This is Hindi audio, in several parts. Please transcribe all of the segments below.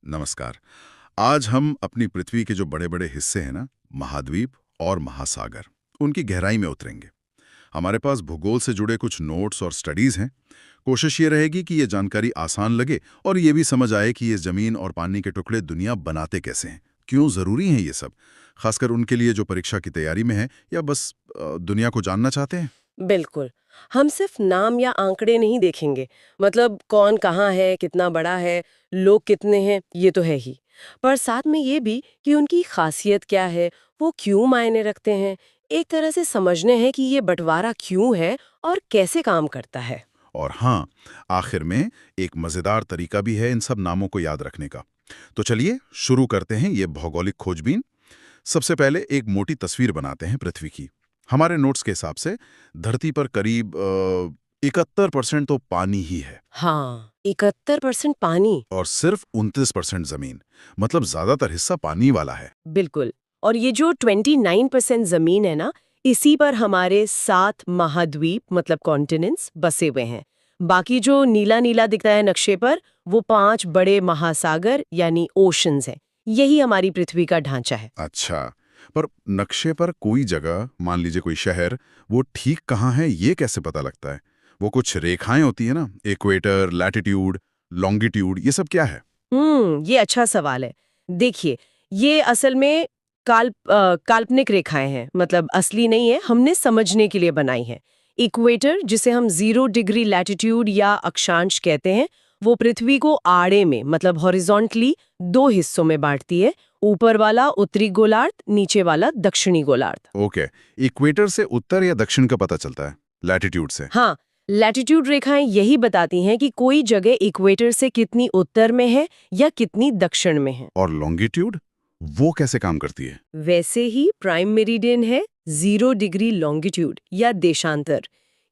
नमस्कार। आज हम अपनी पृथ्वी के जो बड़े-बड़े हिस्से हैं ना, महाद्वीप और महासागर, उनकी गहराई में उतरेंगे। हमारे पास भूगोल से जुड़े कुछ नोट्स और स्टडीज हैं। कोशिश ये रहेगी कि ये जानकारी आसान लगे और ये भी समझ आए कि ये जमीन और पानी के टुकड़े दुनिया बनाते कैसे हैं, क्यों जरूरी हैं ये सब, खासकर उनके लिए जो परीक्षा की तैयारी में है या बस दुनिया को जानना चाहते हैं। बिल्कुल। हम सिर्फ नाम या आंकड़े नहीं देखेंगे। मतलब कौन कहाँ है, कितना बड़ा है, लोग कितने हैं, ये तो है ही। पर साथ में ये भी कि उनकी खासियत क्या है, वो क्यों मायने रखते हैं। एक तरह से समझने हैं कि ये बंटवारा क्यों है और कैसे काम करता है। और हाँ, आखिर में एक मजेदार तरीका भी है इन सब नामों को याद रखने का। तो चलिए शुरू करते हैं ये भौगोलिक खोजबीन। सबसे पहले एक मोटी तस्वीर बनाते हैं पृथ्वी की। हमारे नोट्स के हिसाब से धरती पर करीब 71% तो पानी ही है हाँ, 71% पानी। और सिर्फ 29% जमीन। मतलब ज्यादातर हिस्सा पानी वाला है। बिल्कुल। और ये जो 29% जमीन है ना, इसी पर हमारे 7 महाद्वीप मतलब कॉन्टिनेंट्स बसे हुए हैं। बाकी जो नीला नीला दिखता है नक्शे पर, वो 5 बड़े महासागर यानी ओशंस हैं। यही हमारी पृथ्वी का ढांचा है। अच्छा, पर नक्शे पर कोई जगह, मान लीजिए कोई शहर, वो ठीक कहाँ है ये कैसे पता लगता है? वो कुछ रेखाएं होती है ना, इक्वेटर, लैटिट्यूड, लॉन्गिट्यूड, ये सब क्या है? ये अच्छा सवाल है। देखिए, ये असल में काल्पनिक रेखाएं हैं, मतलब असली नहीं है, हमने समझने के लिए बनाई है। इक्वेटर, जिसे हम 0 डिग्री लैटिट्यूड या अक्षांश कहते हैं, वो पृथ्वी को आड़े में मतलब हॉरिजॉन्टली 2 हिस्सों में बांटती है। ऊपर वाला उत्तरी गोलार्ध, नीचे वाला दक्षिणी गोलार्ध। ओके, इक्वेटर से उत्तर या दक्षिण का पता चलता है, लैटिट्यूड से। हाँ, लैटिट्यूड रेखाएं यही बताती हैं कि कोई जगह इक्वेटर से कितनी उत्तर में है या कितनी दक्षिण में है। और लॉन्गिट्यूड, वो कैसे काम करती है? वैसे ही प्राइम मेरिडियन है 0 डिग्री लॉन्गिट्यूड या देशांतर।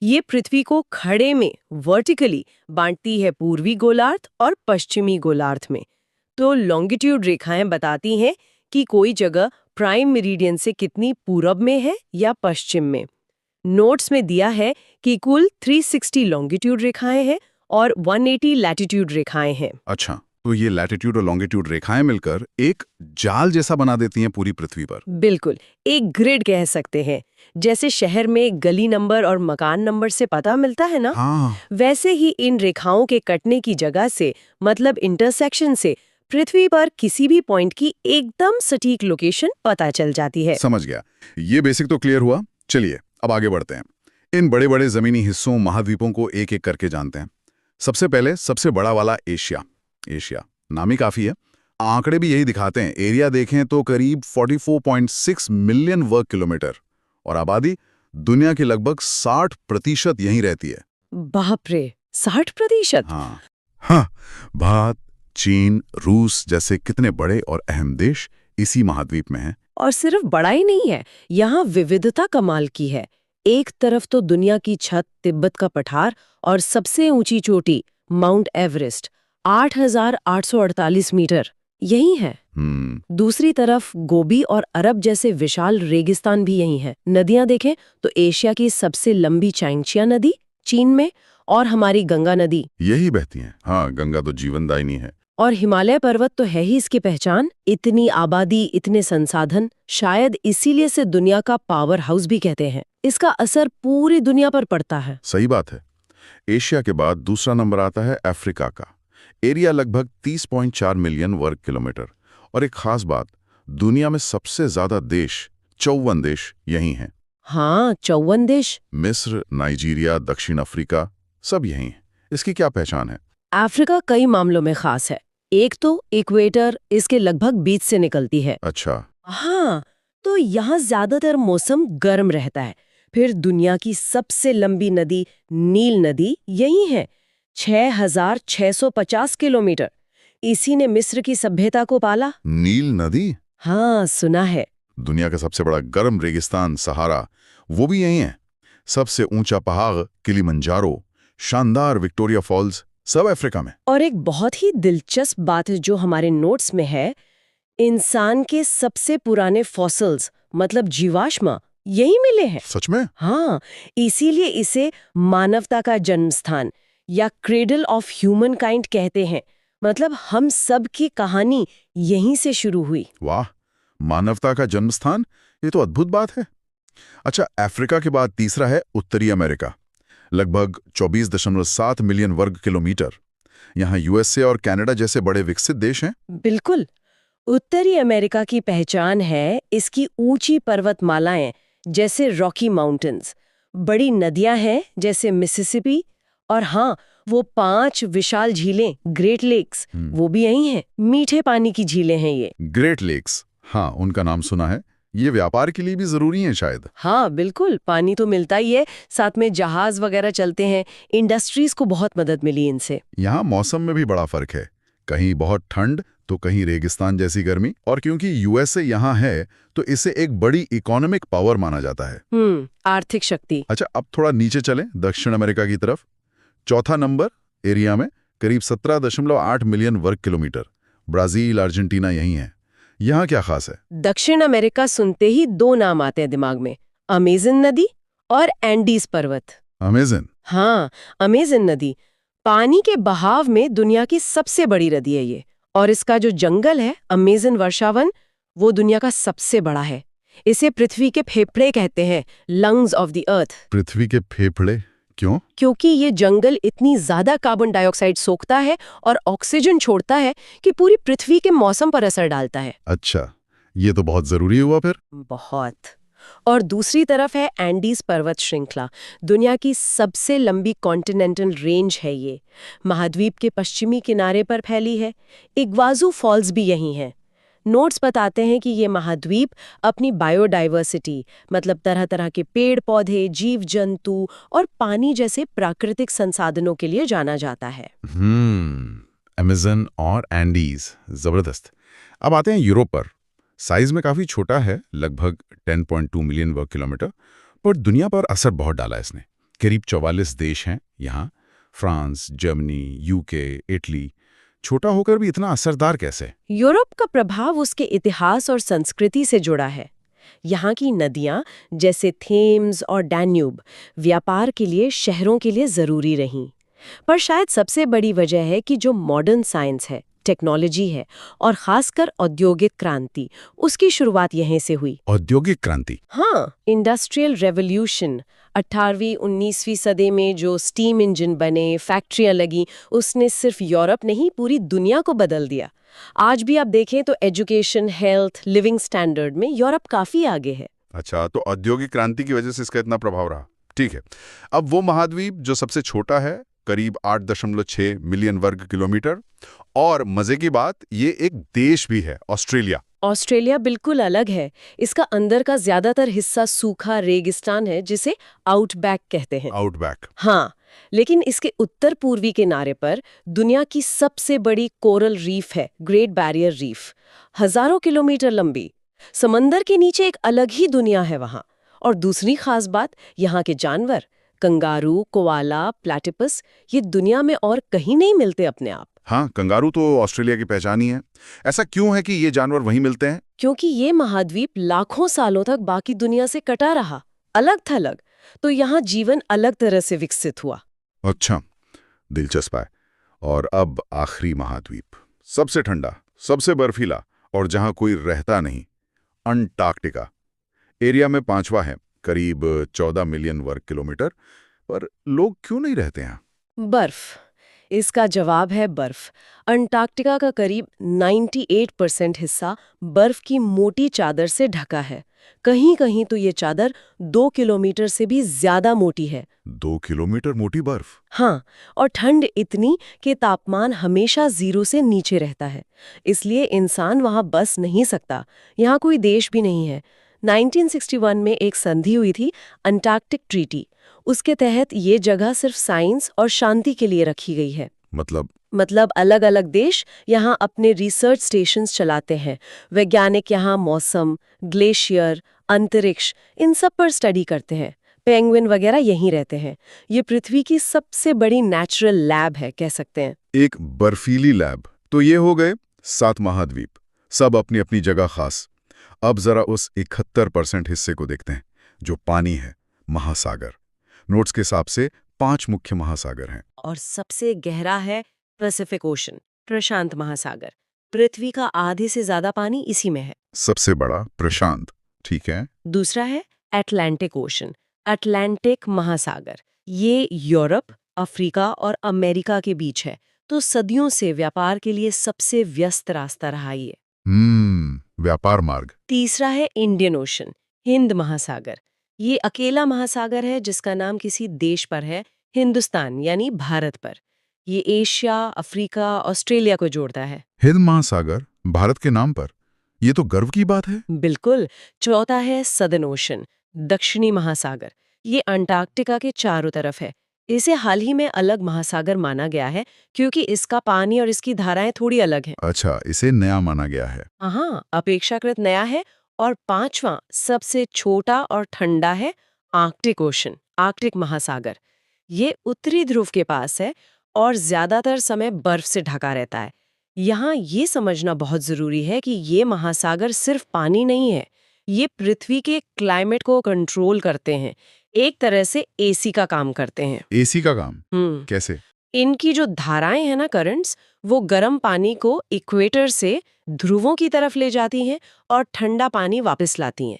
ये पृथ्वी को खड़े में वर्टिकली बांटती है पूर्वी गोलार्ध और पश्चिमी गोलार्ध में। तो लॉन्गिट्यूड रेखाएं बताती हैं कि कोई जगह प्राइम मेरिडियन से कितनी पूरब में है या पश्चिम में। नोट्स में दिया है कि कुल 360 लॉन्गिट्यूड रेखाएं हैं और 180 लैटिट्यूड रेखाएं हैं। अच्छा, तो ये लैटिट्यूड और लॉन्गिट्यूड रेखाएं मिलकर एक जाल जैसा बना देती हैं पूरी पृथ्वी पर। बिल्कुल, एक ग्रिड कह सकते हैं। जैसे शहर में गली नंबर और मकान नंबर से पता मिलता है ना, हाँ, वैसे ही इन रेखाओं के कटने की जगह से मतलब इंटरसेक्शन से पृथ्वी पर किसी भी पॉइंट की एकदम सटीक लोकेशन पता चल जाती है। समझ गया। ये बेसिक तो क्लियर हुआ। चलिए अब आगे बढ़ते हैं। इन बड़े बड़े जमीनी हिस्सों, महाद्वीपों को एक एक करके जानते हैं। सबसे पहले सबसे बड़ा वाला एशिया। एशिया नाम ही काफी है। आंकड़े भी यही दिखाते हैं। एरिया देखें तो करीब 44.6 मिलियन वर्ग किलोमीटर और आबादी दुनिया की लगभग 60% यहीं रहती है। बाप रे, 60%? हाँ हाँ, भारत, चीन, रूस जैसे कितने बड़े और अहम देश इसी महाद्वीप में हैं। और सिर्फ बड़ा ही नहीं है, यहाँ विविधता कमाल की है। एक तरफ तो दुनिया की छत तिब्बत का पठार और सबसे ऊंची चोटी माउंट एवरेस्ट 8,848 मीटर यही है। दूसरी तरफ गोबी और अरब जैसे विशाल रेगिस्तान भी यही है। नदियां देखें तो एशिया की सबसे लंबी चांगशिया नदी चीन में और हमारी गंगा नदी यही बहती हैं। हाँ, गंगा तो जीवनदायिनी है। और हिमालय पर्वत तो है ही इसकी पहचान। इतनी आबादी, इतने संसाधन, शायद इसीलिए से दुनिया का पावर हाउस भी कहते हैं। इसका असर पूरी दुनिया पर पड़ता है। सही बात है। एशिया के बाद दूसरा नंबर आता है अफ्रीका का। एरिया लगभग 30.4 मिलियन वर्ग किलोमीटर। और एक खास बात, दुनिया में सबसे ज्यादा देश, 54 देश यही हैं। हाँ, 54 देश। मिस्र, नाइजीरिया, दक्षिण अफ्रीका, सब यही हैं। इसकी क्या पहचान है? अफ्रीका कई मामलों में खास है। एक तो इक्वेटर इसके लगभग बीच से निकलती है। अच्छा। हाँ, तो यहाँ ज्यादातर मौसम गर्म रहता है। फिर दुनिया की सबसे लंबी नदी नील नदी यही है, 6,650 किलोमीटर। इसी ने मिस्र की सभ्यता को पाला। नील नदी? हाँ, सुना है। दुनिया का सबसे बड़ा गर्म रेगिस्तान सहारा, वो भी यही है। सबसे ऊंचा पहाड़ किलिमंजारो, शानदार विक्टोरिया फॉल्स, सब अफ्रीका में। और एक बहुत ही दिलचस्प बात है जो हमारे नोट्स में है, इंसान के सबसे पुराने फॉसिल्स मतलब जीवाश्म यही मिले हैं। सच में? हाँ, इसीलिए इसे मानवता का जन्मस्थान या क्रेडल ऑफ ह्यूमन काइंड कहते हैं। मतलब हम सब की कहानी यहीं से शुरू हुई। वाह, मानवता का जन्मस्थान, ये तो अद्भुत बात है। अच्छा, अफ्रीका के बाद तीसरा है उत्तरी अमेरिका, लगभग 24.7 मिलियन वर्ग किलोमीटर। यहाँ यूएसए और कनाडा जैसे बड़े विकसित देश हैं। बिल्कुल। उत्तरी अमेरिका की पहचान है इसकी ऊंची पर्वतमालाएं जैसे रॉकी माउंटेन्स, बड़ी नदियां हैं जैसे मिसिसिपी, और हाँ, वो 5 विशाल झीलें ग्रेट लेक्स, वो भी यही हैं। मीठे पानी की झीलें हैं ये। ग्रेट लेक्स, हाँ, उनका नाम सुना है। ये व्यापार के लिए भी जरूरी है शायद। हाँ बिल्कुल, पानी तो मिलता ही है, साथ में जहाज वगैरह चलते हैं, इंडस्ट्रीज को बहुत मदद मिली इनसे। यहाँ मौसम में भी बड़ा फर्क है, कहीं बहुत ठंड तो कहीं रेगिस्तान जैसी गर्मी। और क्योंकि यूएसए यहाँ है तो इसे एक बड़ी इकोनॉमिक पावर माना जाता है। आर्थिक शक्ति। अच्छा, अब थोड़ा नीचे चलें दक्षिण अमेरिका की तरफ। चौथा नंबर एरिया में करीब 17.8 मिलियन वर्ग किलोमीटर। ब्राजील, अर्जेंटीना यही है। यहाँ क्या खास है? दक्षिण अमेरिका सुनते ही 2 नाम आते हैं दिमाग में, अमेज़न नदी और एंडीज पर्वत। अमेज़न? हाँ, अमेज़न नदी पानी के बहाव में दुनिया की सबसे बड़ी नदी है ये, और इसका जो जंगल है अमेज़न वर्षावन, वो दुनिया का सबसे बड़ा है। इसे पृथ्वी के फेफड़े कहते हैं, लंग्स ऑफ द अर्थ। पृथ्वी के फेफड़े क्यों? क्योंकि ये जंगल इतनी ज्यादा कार्बन डाइऑक्साइड सोखता है और ऑक्सीजन छोड़ता है कि पूरी पृथ्वी के मौसम पर असर डालता है। अच्छा, ये तो बहुत जरूरी हुआ फिर। बहुत। और दूसरी तरफ है एंडीज पर्वत श्रृंखला, दुनिया की सबसे लंबी कॉन्टिनेंटल रेंज है ये। महाद्वीप के पश्चिमी किनारे पर फैली है। इग्वाज़ू फॉल्स भी यहीं हैं। नोट्स बताते हैं कि ये महाद्वीप अपनी बायोडाइवर्सिटी, मतलब तरह तरह के पेड़ पौधे, जीव जंतु और पानी जैसे प्राकृतिक संसाधनों के लिए जाना जाता है। अमेज़न और एंडीज, जबरदस्त। अब आते हैं यूरोप पर। साइज में काफी छोटा है, लगभग 10.2 मिलियन वर्ग किलोमीटर, पर दुनिया पर असर बहुत डाला है इसने। करीब 44 देश हैं यहाँ, फ्रांस, जर्मनी, यूके, इटली। छोटा होकर भी इतना असरदार कैसे? यूरोप का प्रभाव उसके इतिहास और संस्कृति से जुड़ा है। यहाँ की नदियाँ जैसे थेम्स और डैन्यूब व्यापार के लिए, शहरों के लिए जरूरी रहीं। पर शायद सबसे बड़ी वजह है कि जो मॉडर्न साइंस है, टेक्नोलॉजी है, और खासकर औद्योगिक क्रांति, उसकी शुरुआत यहीं से हुई। औद्योगिक क्रांति? हाँ, इंडस्ट्रियल रेवोल्यूशन। 18वीं 19वीं सदी में जो स्टीम इंजन बने, फैक्ट्रियां लगी, उसने सिर्फ यूरोप नहीं पूरी दुनिया को बदल दिया। आज भी आप देखें तो एजुकेशन, हेल्थ, लिविंग स्टैंडर्ड में यूरोप काफी आगे है। अच्छा, तो औद्योगिक क्रांति की वजह से इसका इतना प्रभाव रहा। ठीक है। अब वो महाद्वीप जो सबसे छोटा है, करीब 8.6 मिलियन वर्ग किलोमीटर, और मजे की बात, ये एक देश भी है, ऑस्ट्रेलिया। ऑस्ट्रेलिया बिल्कुल अलग है। इसका अंदर का ज्यादातर हिस्सा सूखा रेगिस्तान है, जिसे आउटबैक कहते हैं। आउटबैक? हाँ, लेकिन इसके उत्तर पूर्वी किनारे पर दुनिया की सबसे बड़ी कोरल रीफ है, ग्रेट बैरियर रीफ, हजारों किलोमीटर लंबी। समंदर के नीचे एक अलग ही दुनिया है वहाँ। और दूसरी खास बात, यहाँ के जानवर, कंगारू, कोआला, प्लैटिपस, ये दुनिया में और कहीं नहीं मिलते अपने आप। हाँ, कंगारू तो ऑस्ट्रेलिया की पहचान ही है। ऐसा क्यों है कि ये जानवर वहीं मिलते हैं? क्योंकि ये महाद्वीप लाखों सालों तक बाकी दुनिया से कटा रहा, अलग थलग, तो यहाँ जीवन अलग तरह से विकसित हुआ। अच्छा, दिलचस्प है। और अब आखिरी महाद्वीप, सबसे ठंडा, सबसे बर्फीला, और जहां कोई रहता नहीं, अंटार्कटिका। एरिया में 5वां है, करीब 14 मिलियन वर्ग किलोमीटर। पर लोग क्यों नहीं रहते यहाँ? बर्फ। इसका जवाब है बर्फ। अंटार्कटिका का करीब 98% हिस्सा बर्फ की मोटी चादर से ढका है। कहीं कहीं तो ये चादर 2 किलोमीटर से भी ज्यादा मोटी है। 2 किलोमीटर मोटी बर्फ? हाँ, और ठंड इतनी कि तापमान हमेशा 0 से नीचे रहता है। इसलिए इंसान वहां बस नहीं सकता। यहाँ कोई देश भी नहीं है। 1961 में एक संधि हुई थी, अंटार्कटिक ट्रीटी। उसके तहत ये जगह सिर्फ साइंस और शांति के लिए रखी गई है। मतलब अलग-अलग देश यहाँ अपने रिसर्च स्टेशंस चलाते हैं। वैज्ञानिक यहाँ मौसम, ग्लेशियर, अंतरिक्ष, इन सब पर स्टडी करते हैं। पेंगुइन वगैरह यहीं रहते हैं। ये पृथ्वी की सबसे बड़ी नेचुरल लैब है, कह सकते हैं। एक बर्फीली लैब। तो ये हो गए 7 महाद्वीप, सब अपनी अपनी जगह खास। अब जरा उस 71% हिस्से को देखते हैं जो पानी है, महासागर। नोट्स के हिसाब से 5 मुख्य महासागर हैं। और सबसे गहरा है पैसिफिक ओशन। प्रशांत महासागर। पृथ्वी का आधे से ज्यादा पानी इसी में है। सबसे बड़ा प्रशांत, ठीक है। दूसरा है अटलांटिक ओशन, अटलांटिक महासागर। ये यूरोप, अफ्रीका और अमेरिका के बीच है, तो सदियों से व्यापार के लिए सबसे व्यस्त रास्ता रहा ये। व्यापार मार्ग। तीसरा है इंडियन ओशन, हिंद महासागर। ये अकेला महासागर है जिसका नाम किसी देश पर है, हिंदुस्तान यानी भारत पर। ये एशिया, अफ्रीका, ऑस्ट्रेलिया को जोड़ता है। हिंद महासागर भारत के नाम पर, ये तो गर्व की बात है। बिल्कुल। चौथा है सदर्न ओशन, दक्षिणी महासागर। ये अंटार्कटिका के चारों तरफ है। इसे हाल ही में अलग महासागर माना गया है क्योंकि इसका पानी और इसकी धाराएं थोड़ी अलग हैं। अच्छा, इसे नया माना गया है। हाँ, अपेक्षाकृत नया है। और पांचवा सबसे छोटा और ठंडा है आर्कटिक ओशन, आर्कटिक महासागर। ये उत्तरी ध्रुव के पास है और ज्यादातर समय बर्फ से ढका रहता है। यहाँ ये समझना बहुत जरूरी है कि ये महासागर सिर्फ पानी नहीं है, ये पृथ्वी के क्लाइमेट को कंट्रोल करते हैं, एक तरह से एसी का काम करते हैं। एसी का काम कैसे? इनकी जो धाराएं हैं ना, करंट्स, वो गर्म पानी को इक्वेटर से ध्रुवों की तरफ ले जाती हैं और ठंडा पानी वापस लाती हैं।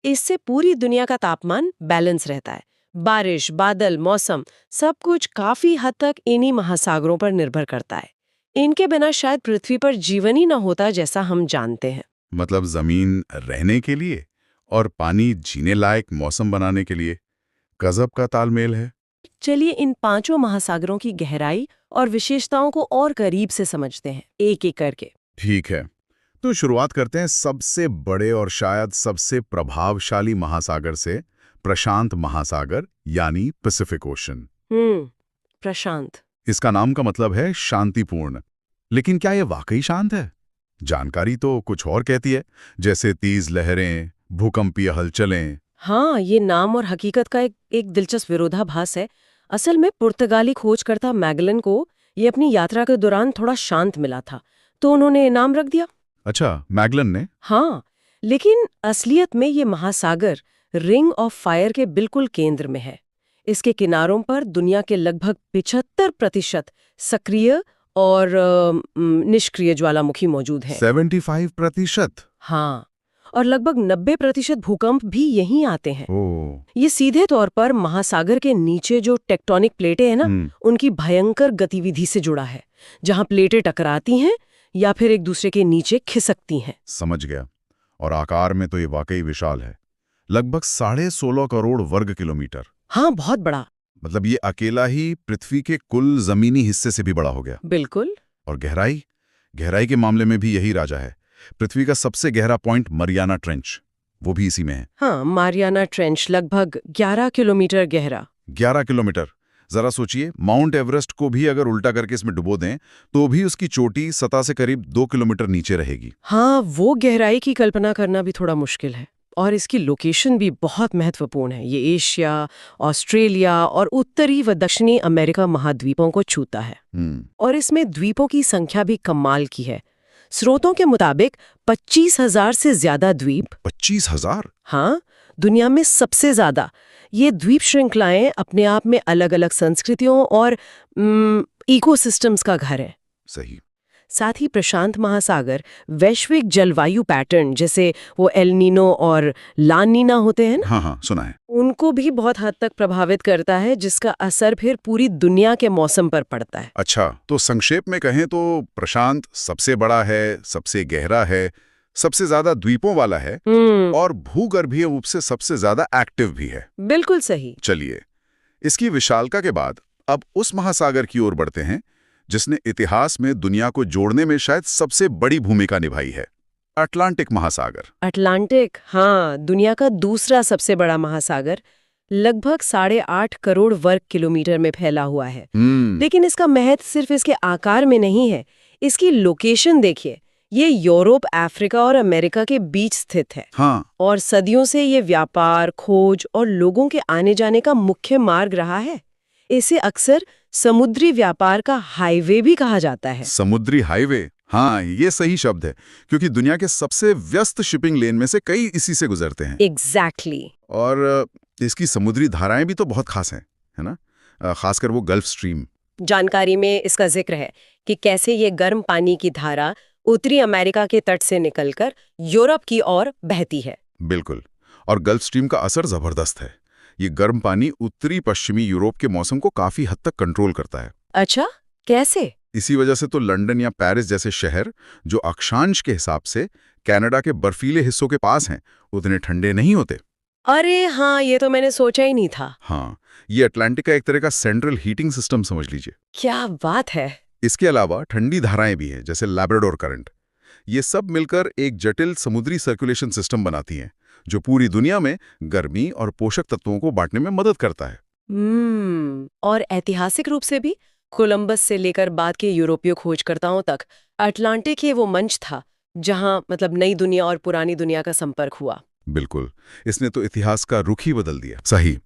इससे पूरी दुनिया का तापमान बैलेंस रहता है। बारिश, बादल, मौसम सब कुछ काफी हद तक इन्हीं महासागरों पर निर्भर करता है। इनके बिना शायद पृथ्वी पर जीवन ही न होता जैसा हम जानते हैं। मतलब जमीन रहने के लिए और पानी जीने लायक मौसम बनाने के लिए गजब का तालमेल है। चलिए इन पांचों महासागरों की गहराई और विशेषताओं को और करीब से समझते हैं, एक एक करके। ठीक है, तो शुरुआत करते हैं सबसे बड़े और शायद सबसे प्रभावशाली महासागर से, प्रशांत महासागर यानी पैसिफिक ओशन। प्रशांत। इसका नाम का मतलब है शांतिपूर्ण। लेकिन क्या यह वाकई शांत है? जानकारी तो कुछ और कहती है, जैसे तेज लहरें, भूकंपीय हलचलें। हाँ, ये नाम और हकीकत का एक दिलचस्प विरोधाभास है। असल में पुर्तगाली खोजकर्ता मैगलन को ये अपनी यात्रा के दौरान थोड़ा शांत मिला था, तो उन्होंने नाम रख दिया। अच्छा, मैगलन ने? हाँ, लेकिन असलियत में ये महासागर रिंग ऑफ फायर के बिल्कुल केंद्र में है। इसके किनारों पर दुनिया के लगभग 75% सक्रिय और निष्क्रिय ज्वालामुखी मौजूद हैं। 75%? हाँ, और लगभग 90% भूकंप भी यहीं आते हैं। ओह। ये सीधे तौर पर महासागर के नीचे जो टेक्टोनिक प्लेटें हैं ना, उनकी भयंकर गतिविधि से जुड़ा है, जहां प्लेटें टकराती हैं या फिर एक दूसरे के नीचे खिसकती हैं। समझ गया। और आकार में तो ये वाकई विशाल है, लगभग 16.5 करोड़ वर्ग किलोमीटर। हाँ, बहुत बड़ा। मतलब ये अकेला ही पृथ्वी के कुल जमीनी हिस्से से भी बड़ा हो गया। बिल्कुल। और गहराई के मामले में भी यही राजा है। पृथ्वी का सबसे गहरा पॉइंट मरियाना ट्रेंच, वो भी इसी में है। हाँ, मारियाना ट्रेंच लगभग 11 किलोमीटर गहरा। 11 किलोमीटर। जरा सोचिए, माउंट एवरेस्ट को भी अगर उल्टा करके इसमें डुबो दें तो भी उसकी चोटी सतह से करीब 2 किलोमीटर नीचे रहेगी। हाँ, वो गहराई की कल्पना करना भी थोड़ा मुश्किल है। और इसकी लोकेशन भी बहुत महत्वपूर्ण है। ये एशिया, ऑस्ट्रेलिया और उत्तरी व दक्षिणी अमेरिका महाद्वीपों को छूता है। और इसमें द्वीपों की संख्या भी कमाल की है। स्रोतों के मुताबिक 25,000 से ज्यादा द्वीप। 25,000? हाँ, दुनिया में सबसे ज्यादा। ये द्वीप श्रृंखलाएं अपने आप में अलग अलग संस्कृतियों और इकोसिस्टम्स का घर है। सही। साथ ही प्रशांत महासागर वैश्विक जलवायु पैटर्न, जैसे वो एल नीनो और ला नीना होते हैं ना, हाँ, सुना है। उनको भी बहुत हद तक प्रभावित करता है, जिसका असर फिर पूरी दुनिया के मौसम पर पड़ता है। अच्छा, तो संक्षेप में कहें तो प्रशांत सबसे बड़ा है, सबसे गहरा है, सबसे ज्यादा द्वीपों वाला है और भूगर्भीय रूप से सबसे ज्यादा एक्टिव भी है। बिल्कुल सही। चलिए, इसकी विशालता के बाद अब उस महासागर की ओर बढ़ते हैं जिसने इतिहास में दुनिया को जोड़ने में शायद सबसे बड़ी भूमिका निभाई है, अटलांटिक महासागर। अटलांटिक, हाँ, दुनिया का दूसरा सबसे बड़ा महासागर, लगभग 8.5 करोड़ वर्ग किलोमीटर में फैला हुआ है। लेकिन इसका महत्व सिर्फ इसके आकार में नहीं है, इसकी लोकेशन देखिए। ये यूरोप, अफ्रीका और अमेरिका के बीच स्थित है। हाँ। और सदियों से ये व्यापार, खोज और लोगों के आने जाने का मुख्य मार्ग रहा है। इसे अक्सर समुद्री व्यापार का हाईवे भी कहा जाता है। समुद्री हाईवे, हाँ, ये सही शब्द है, क्योंकि दुनिया के सबसे व्यस्त शिपिंग लेन में से कई इसी से गुजरते हैं। एग्जैक्टली। और इसकी समुद्री धाराएं भी तो बहुत खास हैं, है ना? खासकर वो गल्फ स्ट्रीम। जानकारी में इसका जिक्र है कि कैसे ये गर्म पानी की धारा उत्तरी अमेरिका के तट से निकलकर यूरोप की ओर बहती है। बिल्कुल। और गल्फ स्ट्रीम का असर जबरदस्त है। ये गर्म पानी उत्तरी पश्चिमी यूरोप के मौसम को काफी हद तक कंट्रोल करता है। अच्छा, कैसे? इसी वजह से तो लंदन या पेरिस जैसे शहर, जो अक्षांश के हिसाब से कनाडा के बर्फीले हिस्सों के पास हैं, उतने ठंडे नहीं होते। अरे हाँ, ये तो मैंने सोचा ही नहीं था। हाँ, ये अटलांटिक का एक तरह का सेंट्रल हीटिंग सिस्टम समझ लीजिए। क्या बात है। इसके अलावा ठंडी धाराएं भी हैं, जैसे लैब्राडोर करंट। ये सब मिलकर एक जटिल समुद्री सर्कुलेशन सिस्टम बनाती हैं, जो पूरी दुनिया में गर्मी और पोषक तत्वों को बांटने में मदद करता है। और ऐतिहासिक रूप से भी कोलंबस से लेकर बाद के यूरोपीय खोजकर्ताओं तक अटलांटिक ही वो मंच था जहां मतलब नई दुनिया और पुरानी दुनिया का संपर्क हुआ। बिल्कुल, इसने तो इतिहास का रुख ही बदल दिया। सही।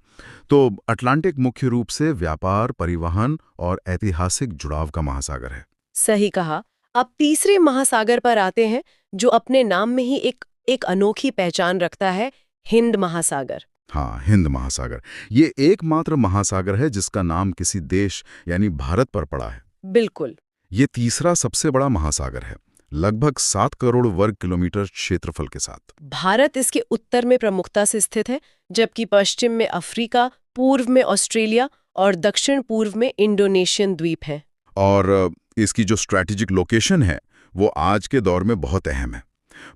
तो अटलांटिक मुख्य रूप से व्यापार, परिवहन और ऐतिहासिक जुड़ाव का महासागर है। सही कहा। अब तीसरे महासागर पर आते हैं, जो अपने नाम में ही एक अनोखी पहचान रखता है, हिंद महासागर। हाँ, हिंद महासागर। ये एकमात्र महासागर है जिसका नाम किसी देश यानी भारत पर पड़ा है। बिल्कुल। ये तीसरा सबसे बड़ा महासागर है, लगभग 7 करोड़ वर्ग किलोमीटर क्षेत्रफल के साथ। भारत इसके उत्तर में प्रमुखता से स्थित है, जबकि पश्चिम में अफ्रीका, पूर्व में ऑस्ट्रेलिया और दक्षिण पूर्व में इंडोनेशियन द्वीप हैं। और इसकी जो स्ट्रैटेजिक लोकेशन है, वो आज के दौर में बहुत अहम है।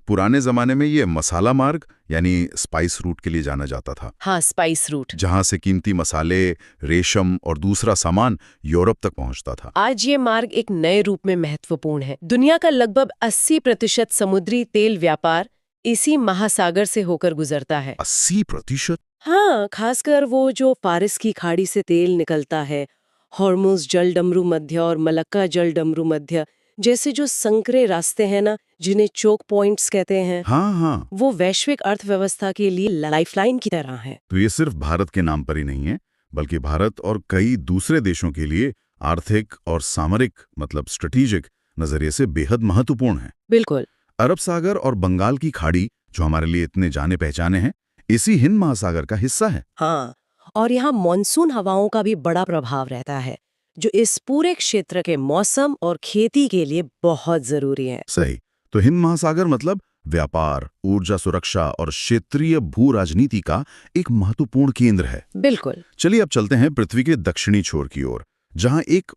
पुराने जमाने में ये मसाला मार्ग यानी स्पाइस रूट के लिए जाना जाता था। हाँ, स्पाइस रूट। जहां से कीमती मसाले, रेशम और दूसरा सामान यूरोप तक पहुंचता था। आज ये मार्ग एक नए रूप में महत्वपूर्ण है। दुनिया का लगभग 80% समुद्री तेल व्यापार इसी महासागर से होकर गुजरता है। 80%? हाँ, खासकर वो जो फारिस की खाड़ी से तेल निकलता है, हॉर्मुज जलडमरू मध्य और मलक्का जलडमरू मध्य जैसे जो संकरे रास्ते हैं ना, जिन्हें चोक पॉइंट्स कहते हैं, हाँ, वो वैश्विक अर्थव्यवस्था के लिए लाइफलाइन की तरह हैं। तो ये सिर्फ भारत के नाम पर ही नहीं है, बल्कि भारत और कई दूसरे देशों के लिए आर्थिक और सामरिक मतलब स्ट्रेटेजिक नजरिए से बेहद महत्वपूर्ण है। बिल्कुल। अरब सागर और बंगाल की खाड़ी, जो हमारे लिए इतने जाने पहचाने हैं, इसी हिंद महासागर का हिस्सा है। हाँ, और यहाँ मॉनसून हवाओं का भी बड़ा प्रभाव रहता है, जो इस पूरे क्षेत्र के मौसम और खेती के लिए बहुत जरूरी है। सही। तो हिंद महासागर मतलब व्यापार, ऊर्जा सुरक्षा और क्षेत्रीय भू राजनीति का एक महत्वपूर्ण केंद्र है। बिल्कुल। चलिए अब चलते हैं पृथ्वी के दक्षिणी छोर की ओर, जहां एक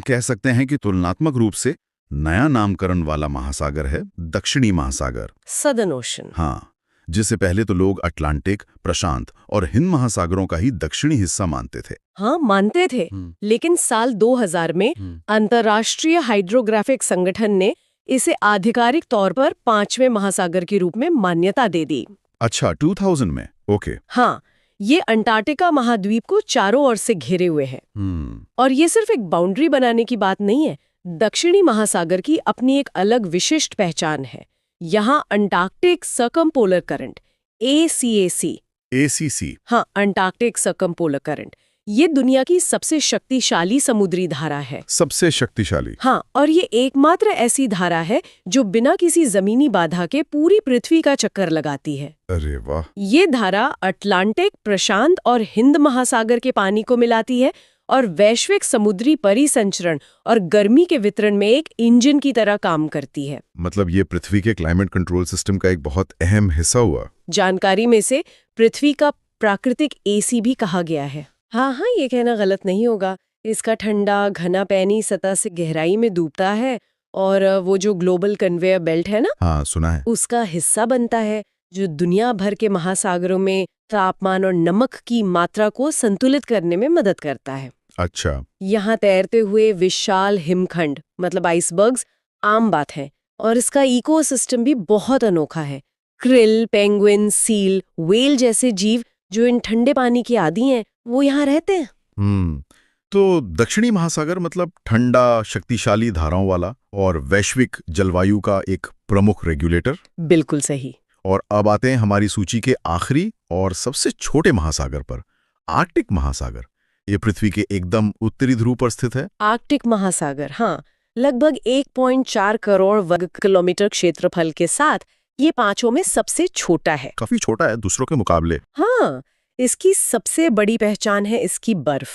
कह सकते हैं कि तुलनात्मक रूप से नया नामकरण वाला महासागर है, दक्षिणी महासागर। Southern ocean. हाँ, जिसे पहले तो लोग अटलांटिक, प्रशांत और हिंद महासागरों का ही दक्षिणी हिस्सा मानते थे। हाँ, मानते थे, लेकिन साल 2000 में अंतर्राष्ट्रीय हाइड्रोग्राफिक संगठन ने इसे आधिकारिक तौर पर 5वें महासागर के रूप में मान्यता दे दी। अच्छा, 2000 में? ओके। हाँ, ये अंटार्कटिका महाद्वीप को चारों ओर से घेरे हुए है। और ये सिर्फ एक बाउंड्री बनाने की बात नहीं है। दक्षिणी महासागर की अपनी एक अलग विशिष्ट पहचान है। यहाँ अंटार्कटिक सर्कमपोलर करंट ACAC। हाँ, अंटार्कटिक सर्कमपोलर करंट, ये दुनिया की सबसे शक्तिशाली समुद्री धारा है। सबसे शक्तिशाली? हाँ, और ये एकमात्र ऐसी धारा है जो बिना किसी जमीनी बाधा के पूरी पृथ्वी का चक्कर लगाती है। अरे वाह! ये धारा अटलांटिक, प्रशांत और हिंद महासागर के पानी को मिलाती है और वैश्विक समुद्री परिसंचरण और गर्मी के वितरण में एक इंजन की तरह काम करती है। मतलब ये पृथ्वी के क्लाइमेट कंट्रोल सिस्टम का एक बहुत अहम हिस्सा हुआ। जानकारी में से पृथ्वी का प्राकृतिक AC भी कहा गया है। हाँ, ये कहना गलत नहीं होगा। इसका ठंडा घना पैनी सतह से गहराई में डूबता है और वो जो ग्लोबल कन्वेयर बेल्ट है ना, हाँ, सुना है, उसका हिस्सा बनता है, जो दुनिया भर के महासागरों में तापमान और नमक की मात्रा को संतुलित करने में मदद करता है। अच्छा। यहाँ तैरते हुए विशाल हिमखंड मतलब आइसबर्ग्स आम बात है, और इसका इकोसिस्टम भी बहुत अनोखा है। क्रिल, पेंगुइन, सील, व्हेल जैसे जीव जो इन ठंडे पानी के आदी हैं, वो यहाँ रहते हैं। तो दक्षिणी महासागर मतलब ठंडा, शक्तिशाली धाराओं वाला और वैश्विक जलवायु का एक प्रमुख रेगुलेटर। बिल्कुल सही। और अब आते हैं हमारी सूची के आखिरी और सबसे छोटे महासागर पर, आर्कटिक महासागर। ये पृथ्वी के एकदम उत्तरी ध्रुव पर स्थित है। आर्कटिक महासागर, हाँ, लगभग 1.4 करोड़ वर्ग किलोमीटर क्षेत्रफल के साथ ये पांचों में सबसे छोटा है। काफी छोटा है दूसरों के मुकाबले। हाँ, इसकी सबसे बड़ी पहचान है इसकी बर्फ।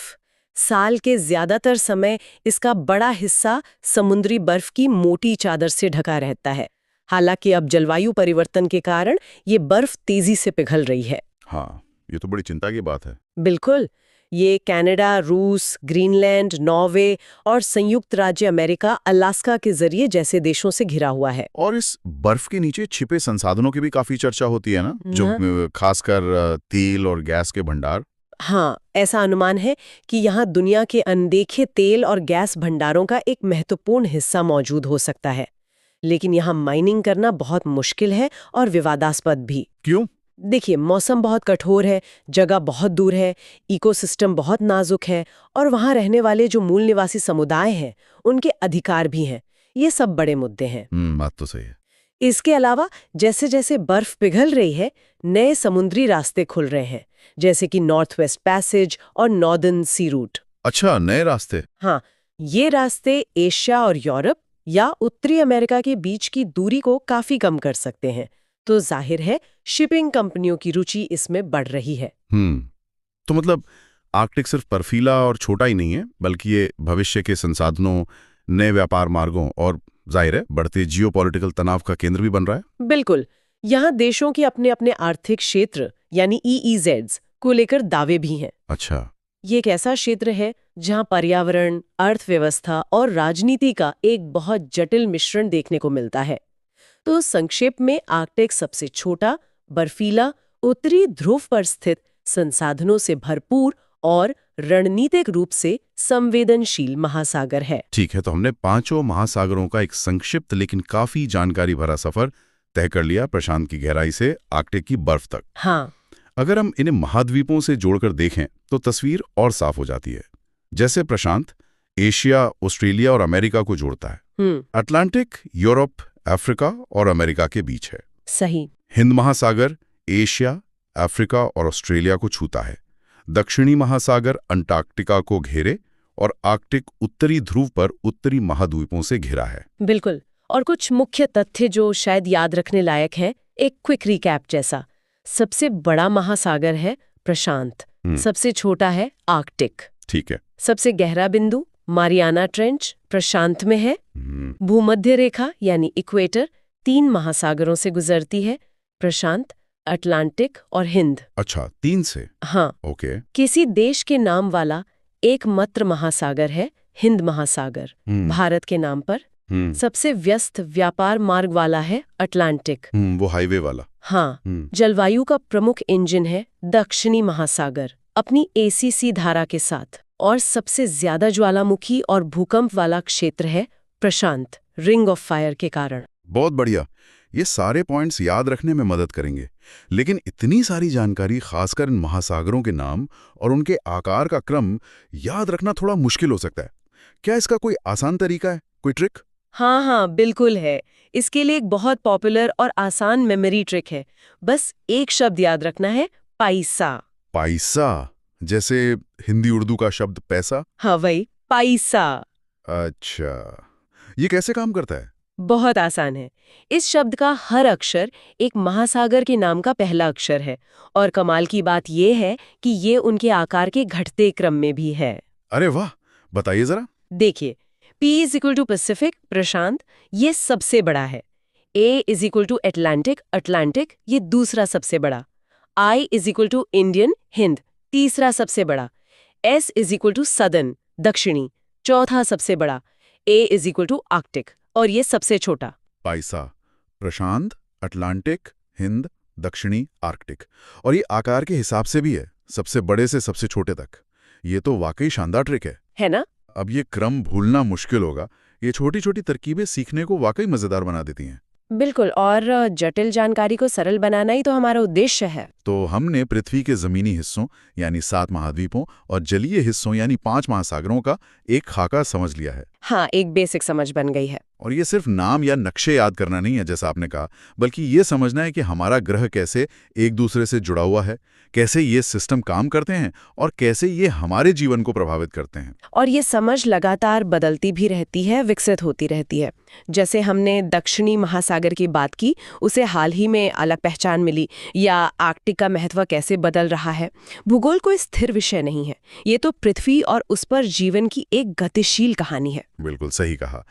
साल के ज्यादातर समय इसका बड़ा हिस्सा समुद्री बर्फ की मोटी चादर से ढका रहता है। हालांकि अब जलवायु परिवर्तन के कारण ये बर्फ तेजी से पिघल रही है। हाँ, ये तो बड़ी चिंता की बात है। बिल्कुल। ये कनाडा, रूस, ग्रीनलैंड, नॉर्वे और संयुक्त राज्य अमेरिका, अलास्का के जरिए जैसे देशों से घिरा हुआ है। और इस बर्फ के नीचे छिपे संसाधनों की भी काफी चर्चा होती है ना, जो खासकर तेल और गैस के भंडार। हाँ, ऐसा अनुमान है कि यहाँ दुनिया के अनदेखे तेल और गैस भंडारों का एक महत्वपूर्ण हिस्सा मौजूद हो सकता है। लेकिन यहाँ माइनिंग करना बहुत मुश्किल है और विवादास्पद भी। क्यों? देखिए, मौसम बहुत कठोर है, जगह बहुत दूर है, इकोसिस्टम बहुत नाजुक है और वहाँ रहने वाले जो मूल निवासी समुदाय हैं, उनके अधिकार भी हैं। ये सब बड़े मुद्दे हैं। बात तो सही है। इसके अलावा जैसे जैसे बर्फ पिघल रही है, नए समुद्री रास्ते खुल रहे हैं, जैसे कि नॉर्थ वेस्ट पैसेज और नॉर्दर्न सी रूट। अच्छा, नए रास्ते। हाँ, ये रास्ते एशिया और यूरोप या उत्तरी अमेरिका के बीच की दूरी को काफी कम कर सकते हैं। तो जाहिर है शिपिंग कंपनियों की रुचि इसमें बढ़ रही है। तो मतलब आर्कटिक सिर्फ बर्फीला और छोटा ही नहीं है, बल्कि ये भविष्य के संसाधनों, नए व्यापार मार्गों और जाहिर है बढ़ते जियोपॉलिटिकल तनाव का केंद्र भी बन रहा है। बिल्कुल। यहाँ देशों के अपने अपने आर्थिक क्षेत्र यानी EEZs को लेकर दावे भी हैं। अच्छा। ये एक ऐसा क्षेत्र है जहाँ पर्यावरण, अर्थव्यवस्था और राजनीति का एक बहुत जटिल मिश्रण देखने को मिलता है। तो संक्षेप में आर्कटिक सबसे छोटा, बर्फीला, उत्तरी ध्रुव पर स्थित, संसाधनों से भरपूर और रणनीतिक रूप से संवेदनशील महासागर है। ठीक है, तो हमने पांचों महासागरों का एक संक्षिप्त लेकिन काफी जानकारी भरा सफर तय कर लिया, प्रशांत की गहराई से आर्कटिक की बर्फ तक। हाँ। अगर हम इन्हें महाद्वीपों से जोड़कर देखें तो तस्वीर और साफ हो जाती है। जैसे प्रशांत एशिया, ऑस्ट्रेलिया और अमेरिका को जोड़ता है। अटलांटिक यूरोप, अफ्रीका और अमेरिका के बीच है। सही। हिंद महासागर एशिया, अफ्रीका और ऑस्ट्रेलिया को छूता है। दक्षिणी महासागर अंटार्कटिका को घेरे और आर्कटिक उत्तरी ध्रुव पर उत्तरी महाद्वीपों से घिरा है। बिल्कुल। और कुछ मुख्य तथ्य जो शायद याद रखने लायक हैं, एक क्विक रिकैप जैसा। सबसे बड़ा महासागर है प्रशांत, सबसे छोटा है आर्कटिक। ठीक है। सबसे गहरा बिंदु मारियाना ट्रेंच प्रशांत में है। भूमध्य रेखा यानी इक्वेटर 3 महासागरों से गुजरती है, प्रशांत, अटलांटिक और हिंद। अच्छा, 3 से? हाँ। ओके। किसी देश के नाम वाला एकमात्र महासागर है हिंद महासागर, भारत के नाम पर। सबसे व्यस्त व्यापार मार्ग वाला है अटलांटिक, वो हाईवे वाला। हाँ। जलवायु का प्रमुख इंजन है दक्षिणी महासागर, अपनी ACC धारा के साथ। और सबसे ज्यादा ज्वालामुखी और भूकंप वाला क्षेत्र है प्रशांत, रिंग ऑफ फायर के कारण। बहुत बढ़िया, ये सारे पॉइंट्स याद रखने में मदद करेंगे। लेकिन इतनी सारी जानकारी, खासकर इन महासागरों के नाम और उनके आकार का क्रम याद रखना थोड़ा मुश्किल हो सकता है। क्या इसका कोई आसान तरीका है, कोई ट्रिक? हाँ, बिल्कुल है। इसके लिए एक बहुत पॉपुलर और आसान मेमोरी ट्रिक है। बस एक शब्द याद रखना है, पैसा। पैसा? जैसे हिंदी उर्दू का शब्द पैसा? हाँ, वही पैसा। अच्छा, ये कैसे काम करता है? बहुत आसान है। इस शब्द का हर अक्षर एक महासागर के नाम का पहला अक्षर है। और कमाल की बात यह है कि ये उनके आकार के घटते क्रम में भी है। अरे वाह, बताइए जरा। देखिए, P = पैसिफिक प्रशांत, ये सबसे बड़ा है। A = अटलांटिक अटलांटिक, ये दूसरा सबसे बड़ा। I = इंडियन हिंद, तीसरा सबसे बड़ा। S = सदर्न दक्षिणी, चौथा सबसे बड़ा। A = आर्कटिक और ये सबसे छोटा। पैसा, प्रशांत, अटलांटिक, हिंद, दक्षिणी, आर्कटिक। और ये आकार के हिसाब से भी है, सबसे बड़े से सबसे छोटे तक। ये तो वाकई शानदार ट्रिक है ना? अब ये क्रम भूलना मुश्किल होगा। ये छोटी छोटी तरकीबें सीखने को वाकई मजेदार बना देती हैं। बिल्कुल, और जटिल जानकारी को सरल बनाना ही तो हमारा उद्देश्य है। तो हमने पृथ्वी के जमीनी हिस्सों यानी 7 महाद्वीपों और जलीय हिस्सों यानी 5 महासागरों का एक खाका समझ लिया है। हाँ, एक बेसिक समझ बन गई है। और ये सिर्फ नाम या नक्शे याद करना नहीं है जैसा आपने कहा, बल्कि ये समझना है कि हमारा ग्रह कैसे एक दूसरे से जुड़ा हुआ है, कैसे ये सिस्टम काम करते हैं और कैसे ये हमारे जीवन को प्रभावित करते हैं। और ये समझ लगातार बदलती भी रहती है, विकसित होती रहती है। जैसे हमने दक्षिणी महासागर की बात की, उसे हाल ही में अलग पहचान मिली, या आर्कटिक का महत्व कैसे बदल रहा है। भूगोल कोई स्थिर विषय नहीं है, ये तो पृथ्वी और उस पर जीवन की एक गतिशील कहानी है। बिल्कुल सही कहा।